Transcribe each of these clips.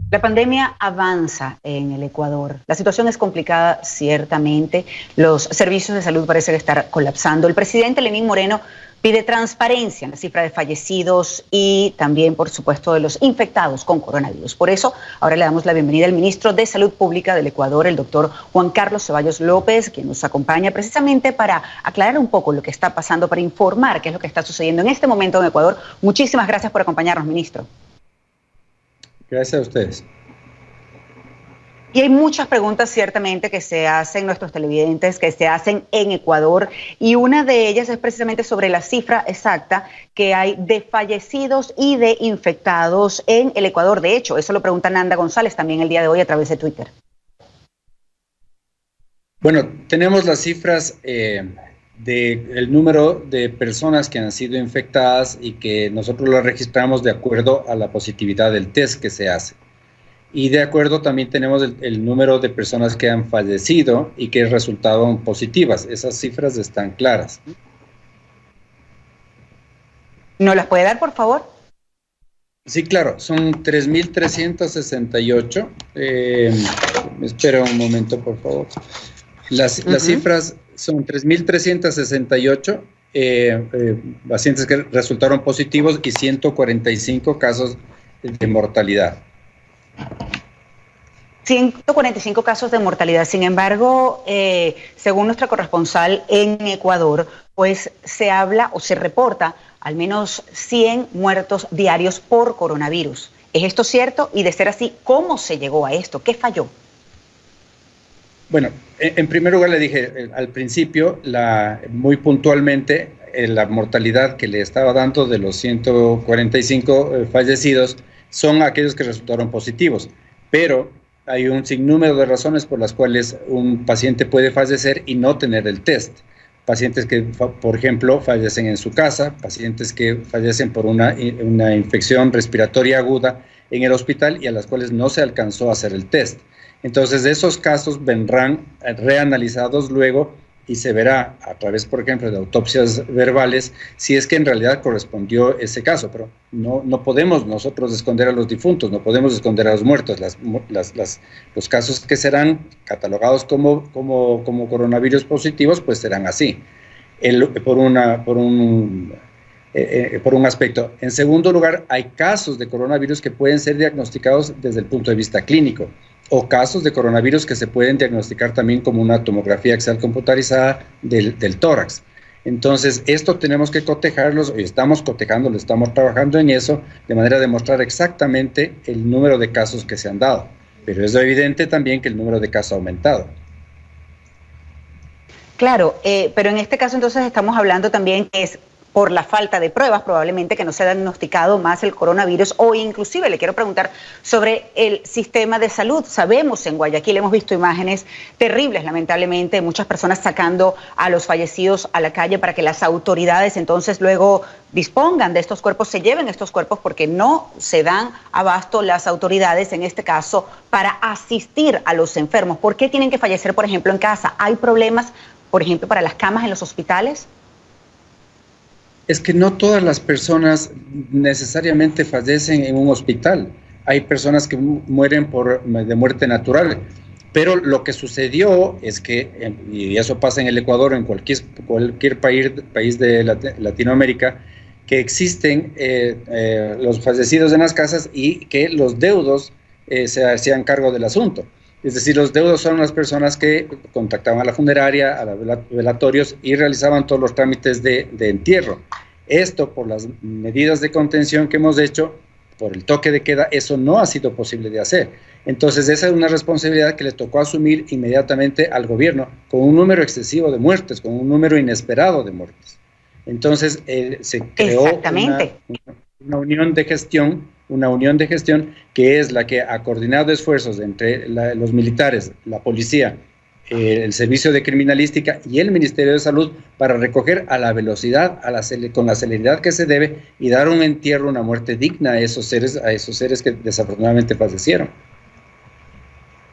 La pandemia avanza en el Ecuador. La situación es complicada, ciertamente. Los servicios de salud parecen estar colapsando. El presidente Lenín Moreno pide transparencia en la cifra de fallecidos y también, por supuesto, de los infectados con coronavirus. Por eso, ahora le damos la bienvenida al ministro de Salud Pública del Ecuador, el doctor Juan Carlos Ceballos López, quien nos acompaña precisamente para aclarar un poco lo que está pasando, para informar qué es lo que está sucediendo en este momento en Ecuador. Muchísimas gracias por acompañarnos, ministro. Gracias a ustedes. Y hay muchas preguntas ciertamente que se hacen nuestros televidentes, que se hacen en Ecuador, y una de ellas es precisamente sobre la cifra exacta que hay de fallecidos y de infectados en el Ecuador. De hecho, eso lo pregunta Nanda González también el día de hoy a través de Twitter. Bueno, tenemos las cifras del número de personas que han sido infectadas y que nosotros lo registramos de acuerdo a la positividad del test que se hace. Y de acuerdo también tenemos el número de personas que han fallecido y que resultaron positivas. Esas cifras están claras. ¿Nos las puede dar, por favor? Sí, claro, son 3.368. Espera un momento, por favor. Las cifras son 3.368 pacientes que resultaron positivos y 145 casos de mortalidad. 145 casos de mortalidad. Sin embargo, según nuestra corresponsal en Ecuador, pues se habla o se reporta al menos 100 muertos diarios por coronavirus. ¿Es esto cierto? Y de ser así, ¿cómo se llegó a esto? ¿Qué falló? Bueno, en primer lugar le dije al principio, muy puntualmente, la mortalidad que le estaba dando de los 145 fallecidos son aquellos que resultaron positivos, pero hay un sinnúmero de razones por las cuales un paciente puede fallecer y no tener el test. Pacientes que, por ejemplo, fallecen en su casa, pacientes que fallecen por una infección respiratoria aguda en el hospital y a las cuales no se alcanzó a hacer el test. Entonces, esos casos vendrán reanalizados luego y se verá a través, por ejemplo, de autopsias verbales, si es que en realidad correspondió ese caso. Pero no podemos nosotros esconder a los difuntos, no podemos esconder a los muertos. Los casos que serán catalogados como coronavirus positivos, pues serán así, por un aspecto. En segundo lugar, hay casos de coronavirus que pueden ser diagnosticados desde el punto de vista clínico, o casos de coronavirus que se pueden diagnosticar también como una tomografía axial computarizada del tórax. Entonces, esto tenemos que cotejarlos, y estamos cotejándolo, estamos trabajando en eso, de manera de mostrar exactamente el número de casos que se han dado. Pero es evidente también que el número de casos ha aumentado. Claro, pero en este caso entonces estamos hablando también que es por la falta de pruebas, probablemente que no se ha diagnosticado más el coronavirus, o inclusive le quiero preguntar sobre el sistema de salud. Sabemos en Guayaquil, hemos visto imágenes terribles, lamentablemente, muchas personas sacando a los fallecidos a la calle para que las autoridades entonces luego dispongan de estos cuerpos, se lleven estos cuerpos, porque no se dan abasto las autoridades, en este caso, para asistir a los enfermos. ¿Por qué tienen que fallecer, por ejemplo, en casa? ¿Hay problemas, por ejemplo, para las camas en los hospitales? Es que no todas las personas necesariamente fallecen en un hospital. Hay personas que mueren de muerte natural. Pero lo que sucedió es que, y eso pasa en el Ecuador, en cualquier país de Latinoamérica, que existen los fallecidos en las casas y que los deudos se hacían cargo del asunto. Es decir, los deudos son las personas que contactaban a la funeraria, a los velatorios y realizaban todos los trámites de entierro. Esto, por las medidas de contención que hemos hecho, por el toque de queda, eso no ha sido posible de hacer. Entonces, esa es una responsabilidad que le tocó asumir inmediatamente al gobierno, con un número excesivo de muertes, con un número inesperado de muertes. Entonces, se creó una unión de gestión, que es la que ha coordinado esfuerzos entre los militares, la policía, el Servicio de Criminalística y el Ministerio de Salud para recoger a la velocidad, con la celeridad que se debe, y dar un entierro, una muerte digna a esos seres que desafortunadamente fallecieron.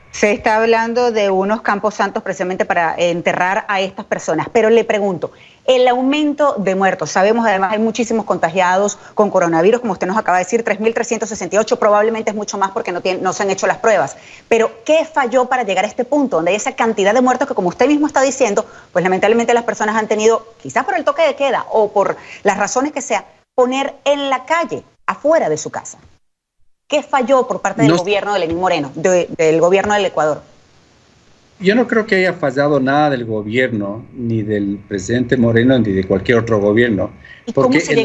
Se está hablando de unos campos santos precisamente para enterrar a estas personas, pero le pregunto, El aumento de muertos, sabemos además hay muchísimos contagiados con coronavirus, como usted nos acaba de decir, 3.368, probablemente es mucho más porque no se han hecho las pruebas. Pero, ¿qué falló para llegar a este punto, donde hay esa cantidad de muertos que, como usted mismo está diciendo, pues lamentablemente las personas han tenido, quizás por el toque de queda o por las razones que sea, poner en la calle, afuera de su casa? ¿Qué falló por parte del gobierno de Lenín Moreno, del gobierno del Ecuador? Yo no creo que haya fallado nada del gobierno, ni del presidente Moreno, ni de cualquier otro gobierno, porque en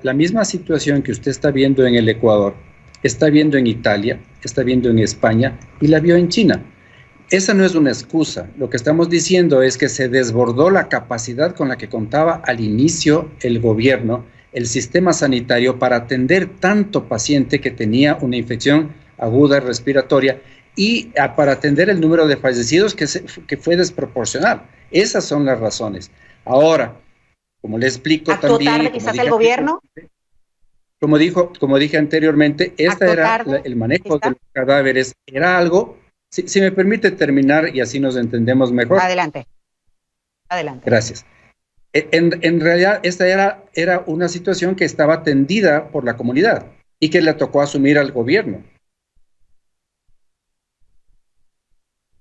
la misma situación que usted está viendo en el Ecuador, está viendo en Italia, está viendo en España y la vio en China. Esa no es una excusa. Lo que estamos diciendo es que se desbordó la capacidad con la que contaba al inicio el gobierno, el sistema sanitario, para atender tanto paciente que tenía una infección aguda respiratoria, y para atender el número de fallecidos que fue desproporcional. Esas son las razones. Ahora, como le explico ¿Actuó también... tarde quizás el gobierno? Como dije anteriormente, el manejo de los cadáveres era algo... Si me permite terminar y así nos entendemos mejor. Adelante. Gracias. En realidad, esta era una situación que estaba atendida por la comunidad y que le tocó asumir al gobierno.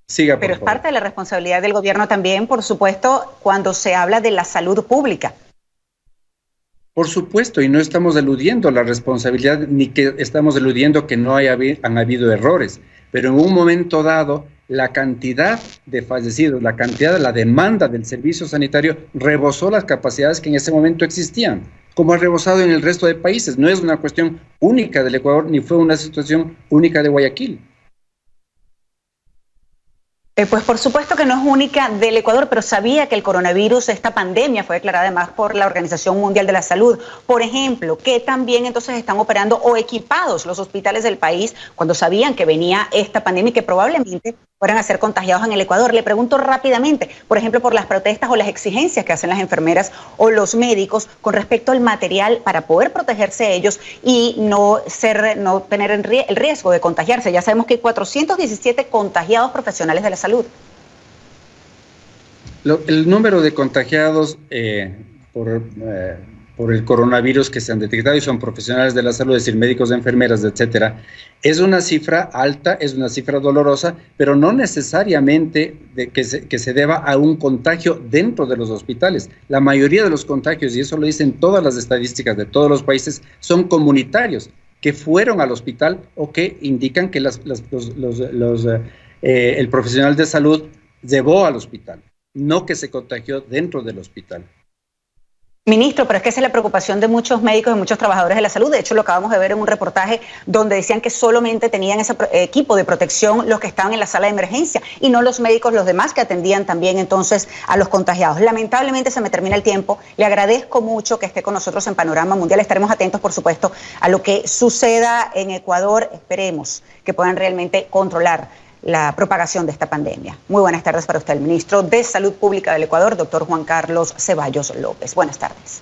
Siga, pero es parte de la responsabilidad del gobierno también, por supuesto, cuando se habla de la salud pública. Por supuesto, y no estamos eludiendo la responsabilidad, ni que estamos eludiendo que no han habido errores, pero en un momento dado, la cantidad de fallecidos, la demanda del servicio sanitario rebasó las capacidades que en ese momento existían, como ha rebasado en el resto de países. No es una cuestión única del Ecuador, ni fue una situación única de Guayaquil. Pues por supuesto que no es única del Ecuador, pero sabía que el coronavirus, esta pandemia, fue declarada además por la Organización Mundial de la Salud. Por ejemplo, que también entonces están operando o equipados los hospitales del país cuando sabían que venía esta pandemia y que probablemente fueran a ser contagiados en el Ecuador. Le pregunto rápidamente, por ejemplo, por las protestas o las exigencias que hacen las enfermeras o los médicos con respecto al material para poder protegerse ellos y no tener el riesgo de contagiarse. Ya sabemos que hay 417 contagiados profesionales de la salud. El número de contagiados por el coronavirus que se han detectado y son profesionales de la salud, es decir, médicos, enfermeras, etcétera, es una cifra alta, es una cifra dolorosa, pero no necesariamente que se deba a un contagio dentro de los hospitales. La mayoría de los contagios, y eso lo dicen todas las estadísticas de todos los países, son comunitarios que fueron al hospital o que indican que el profesional de salud llevó al hospital, no que se contagió dentro del hospital. Ministro, pero es que esa es la preocupación de muchos médicos y muchos trabajadores de la salud. De hecho, lo acabamos de ver en un reportaje donde decían que solamente tenían ese equipo de protección los que estaban en la sala de emergencia y no los médicos, los demás que atendían también entonces a los contagiados. Lamentablemente se me termina el tiempo. Le agradezco mucho que esté con nosotros en Panorama Mundial. Estaremos atentos, por supuesto, a lo que suceda en Ecuador. Esperemos que puedan realmente controlar la propagación de esta pandemia. Muy buenas tardes para usted, el ministro de Salud Pública del Ecuador, doctor Juan Carlos Ceballos López. Buenas tardes.